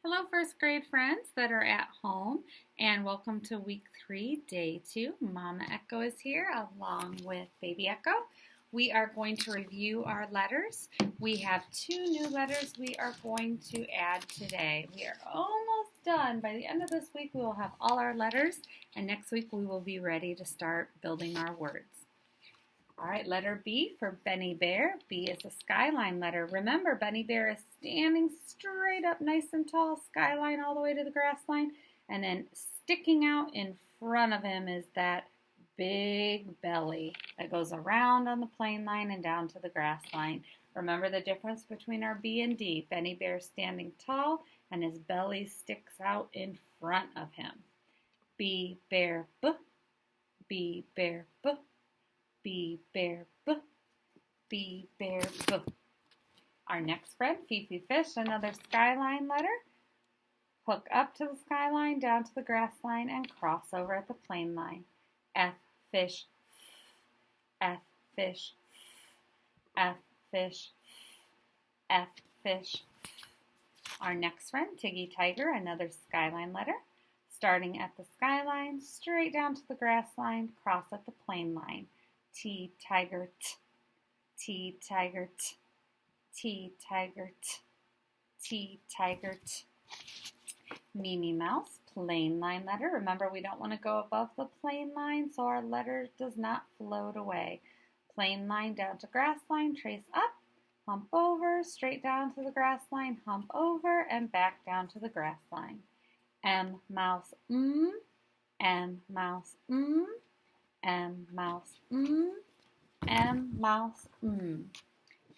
Hello, first grade friends that are at home, and welcome to week 3, day 2. Mama Echo is here along with Baby Echo. We are going to review our letters. We have 2 new letters we are going to add today. We are almost done. By the end of this week, we will have all our letters, and next week we will be ready to start building our words. All right, letter B for Benny Bear. B is a skyline letter. Remember, Benny Bear is standing straight up nice and tall, skyline all the way to the grass line, and then sticking out in front of him is that big belly that goes around on the plane line and down to the grass line. Remember the difference between our B and D. Benny Bear standing tall, and his belly sticks out in front of him. B, bear, B. B, bear, B. B, bear, B. B, bear, B. Our next friend, Fifi Fish, another skyline letter. Hook up to the skyline, down to the grass line, and cross over at the plane line. F, fish, F, fish, F, fish, F, fish. Our next friend, Tiggy Tiger, another skyline letter. Starting at the skyline, straight down to the grass line, cross at the plane line. T, tiger, T. T, tiger, T. T, tiger, T. T, tiger, T. Mimi Mouse, plain line letter. Remember, we don't want to go above the plane line, so our letter does not float away. Plane line down to grass line, trace up, hump over, straight down to the grass line, hump over, and back down to the grass line. M, mouse, M, mouse, M, mouse, M, mouse,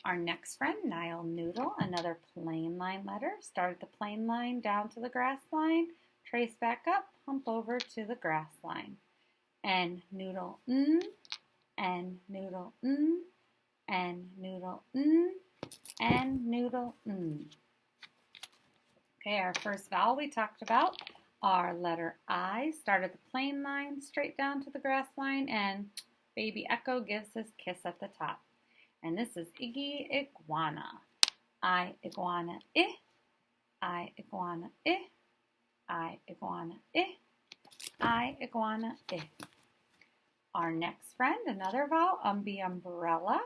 Our next friend, Nile Noodle, another plain line letter. Start at the plane line, down to the grass line, trace back up, hump over to the grass line. N, noodle, N, noodle, N, noodle, N, noodle, Okay, our first vowel we talked about, our letter I. Start at the plane line, straight down to the grass line, and Baby Echo gives his kiss at the top. And this is Iggy Iguana. I, iguana, I. I, iguana, I. I, iguana, I. I, iguana, I. Our next friend, another vowel, umbrella.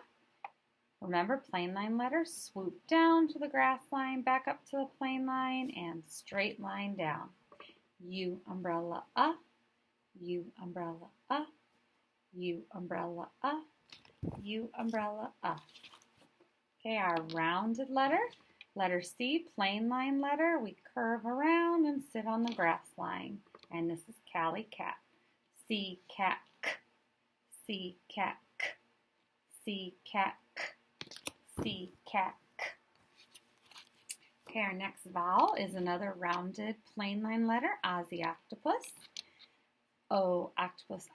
Remember, plain line letters, swoop down to the grass line, back up to the plane line, and straight line down. U, umbrella, U, umbrella, U, umbrella, U, umbrella, Okay, our rounded letter, letter C, plain line letter. We curve around and sit on the grass line. And this is Callie Cat. C, cat, K. C, cat, K. C, cat, K. C, cat, K. Okay, our next vowel is another rounded plain line letter, Ozzy Octopus. O, octopus,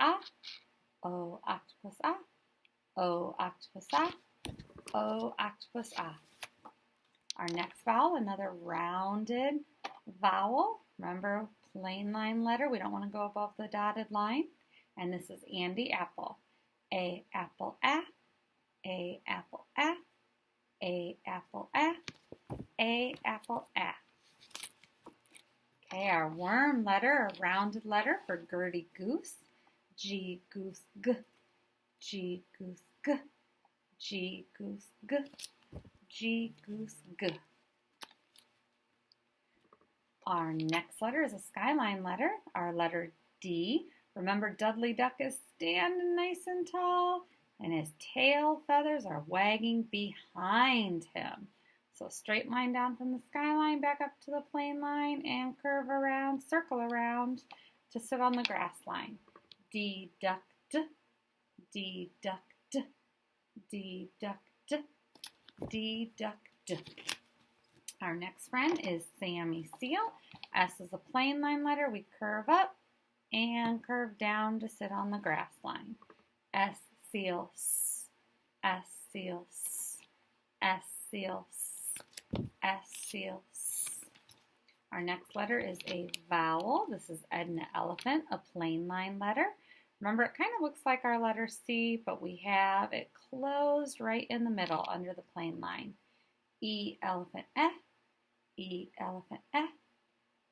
O, octopus, O, octopus, O, octopus, Our next vowel, another rounded vowel. Remember, plain line letter. We don't want to go above the dotted line. And this is Andy Apple. A, apple, A, apple, A, apple, A, apple, Okay, our worm letter, a rounded letter for Gertie Goose. G, goose, G. G, goose, G. G, goose, G. G, goose, G. Our next letter is a skyline letter, our letter D. Remember, Dudley Duck is standing nice and tall, and his tail feathers are wagging behind him. So straight line down from the skyline, back up to the plane line, and curve around, circle around to sit on the grass line. D, duck, D. D, duck, D. D, duck, D. D, duck, D. Our next friend is Sammy Seal. S is a plain line letter. We curve up and curve down to sit on the grass line. S, seal, S. S, seal, S. S, seal, S. S, seal, S. Our next letter is a vowel. This is Edna Elephant, a plain line letter. Remember, it kind of looks like our letter C, but we have it closed right in the middle under the plain line. E, elephant, E, elephant,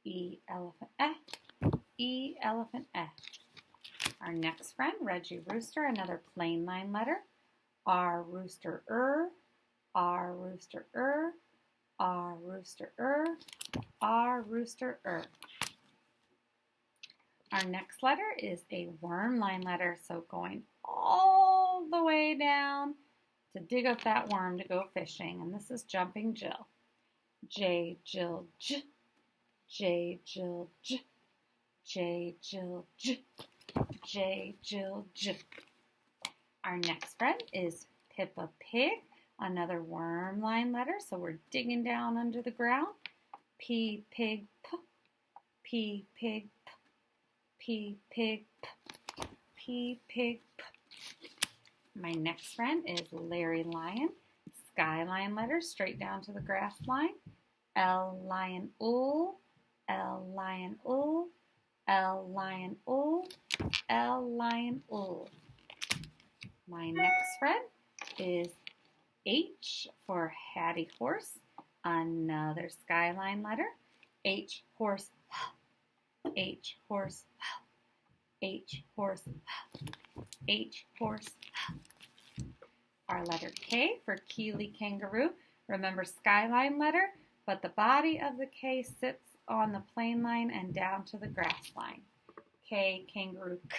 E elephant F, E elephant F. Our next friend, Reggie Rooster, another plain line letter. R rooster R rooster R rooster R rooster Our next letter is a worm line letter, so going all the way down to dig up that worm to go fishing, and this is Jumping Jill. J Jill J, J Jill J, J Jill J, J Jill J. Our next friend is Pippa Pig, another worm line letter, so we're digging down under the ground. P Pig P, P Pig P, P Pig P, P Pig P. My next friend is Larry Lion, skyline letter, straight down to the grass line. L Lion L Lion L Lion L Lion My next friend is H for Hattie Horse, another skyline letter. H horse, H horse, H horse, H horse. Our letter K for Keely Kangaroo. Remember, skyline letter, but the body of the K sits on the plain line and down to the grass line. K kangaroo K,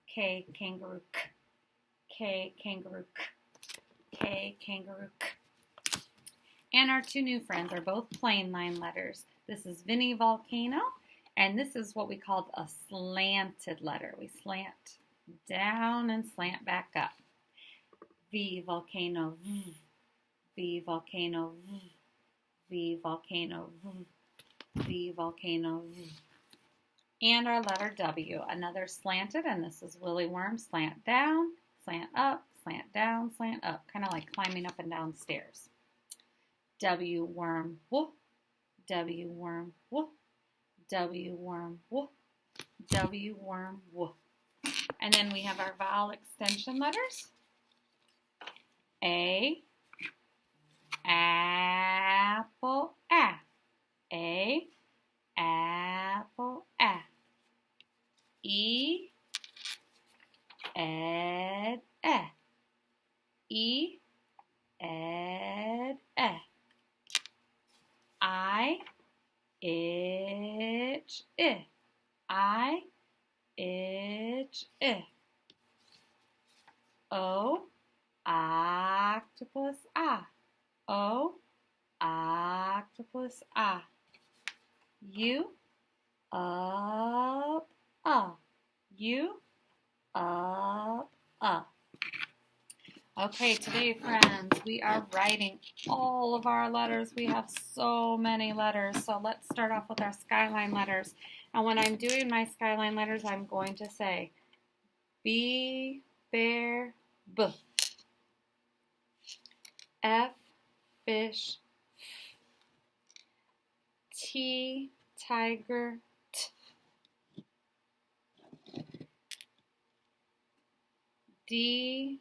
K kangaroo K, K kangaroo K, K kangaroo K. And our two new friends are both plain line letters. This is Vinnie Volcano, and this is what we call a slanted letter. We slant down and slant back up. V Volcano V, V Volcano V, V Volcano V, V Volcano V. And our letter W, another slanted, and this is Willy Worm, slant down, slant up, slant down, slant up, kind of like climbing up and down stairs. W worm W, W worm W, W worm W, W worm W. And then we have our vowel extension letters. A, apple, A. A, apple, A. E, ed, E. E, ed, E. I, itch, I. I, itch, I. O, octopus, ah. O, octopus, ah. U, up, U, up, Okay, today, friends, we are writing all of our letters. We have so many letters, so let's start off with our skyline letters. And when I'm doing my skyline letters, I'm going to say B, bear, B. F, fish, T, tiger, T.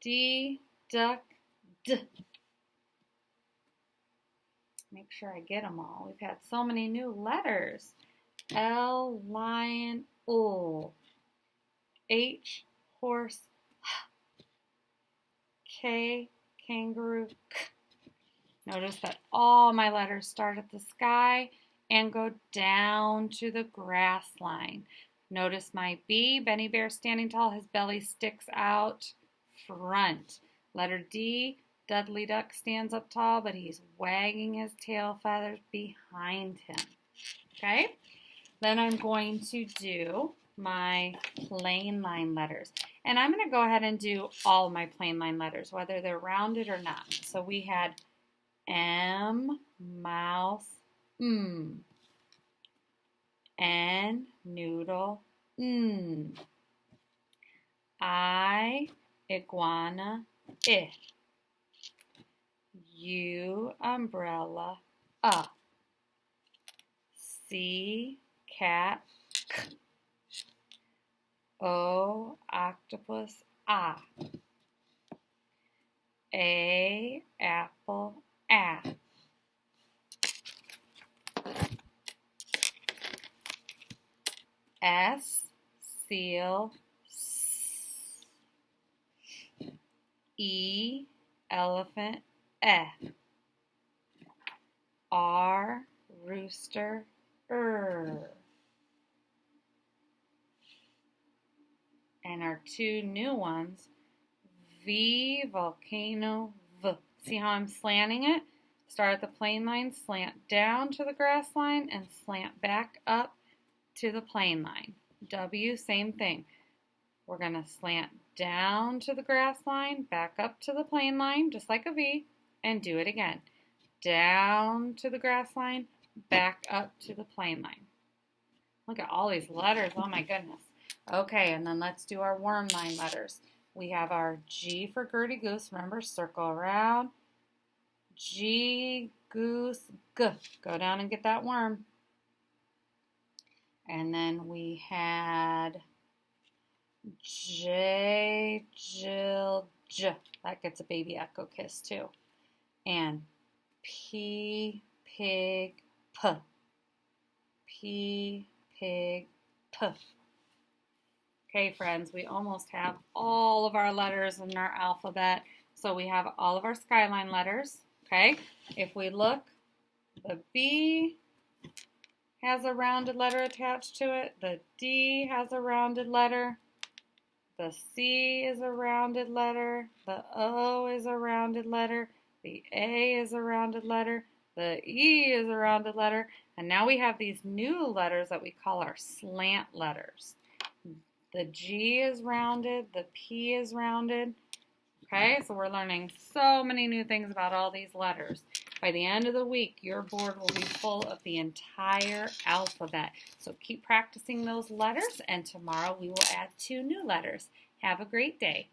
D, duck, D. Make sure I get them all. We've had so many new letters. L, lion, L. H, horse, K, kangaroo, K. Notice that all my letters start at the sky and go down to the grass line. Notice my B, Benny Bear standing tall, his belly sticks out front. Letter D, Dudley Duck stands up tall, but he's wagging his tail feathers behind him. Okay? Then I'm going to do my plain line letters. And I'm going to go ahead and do all my plain line letters, whether they're rounded or not. So we had M, mouse, N, noodle, I, iguana, I. U, umbrella, C, cat, K. O, octopus, A, apple, A. S, seal, S. E, elephant, F. R, rooster, And our two new ones, V, volcano, V. See how I'm slanting it? Start at the plane line, slant down to the grass line, and slant back up to the plane line. W, same thing. We're going to slant down to the grass line, back up to the plane line, just like a V, and do it again. Down to the grass line, back up to the plane line. Look at all these letters. Oh my goodness. Okay, and then let's do our worm line letters. We have our G for Gertie Goose. Remember, circle around. G, goose, G. Go down and get that worm. And then we had J, Jill, J. That gets a baby echo kiss too. And P, pig, P. P, pig, P. Okay, friends, we almost have all of our letters in our alphabet. So we have all of our skyline letters. Okay, if we look, the B has a rounded letter attached to it. The D has a rounded letter. The C is a rounded letter. The O is a rounded letter. The A is a rounded letter. The E is a rounded letter. And now we have these new letters that we call our slant letters. The G is rounded. The P is rounded. Okay, so we're learning so many new things about all these letters. By the end of the week, your board will be full of the entire alphabet. So keep practicing those letters, and tomorrow we will add 2 new letters. Have a great day.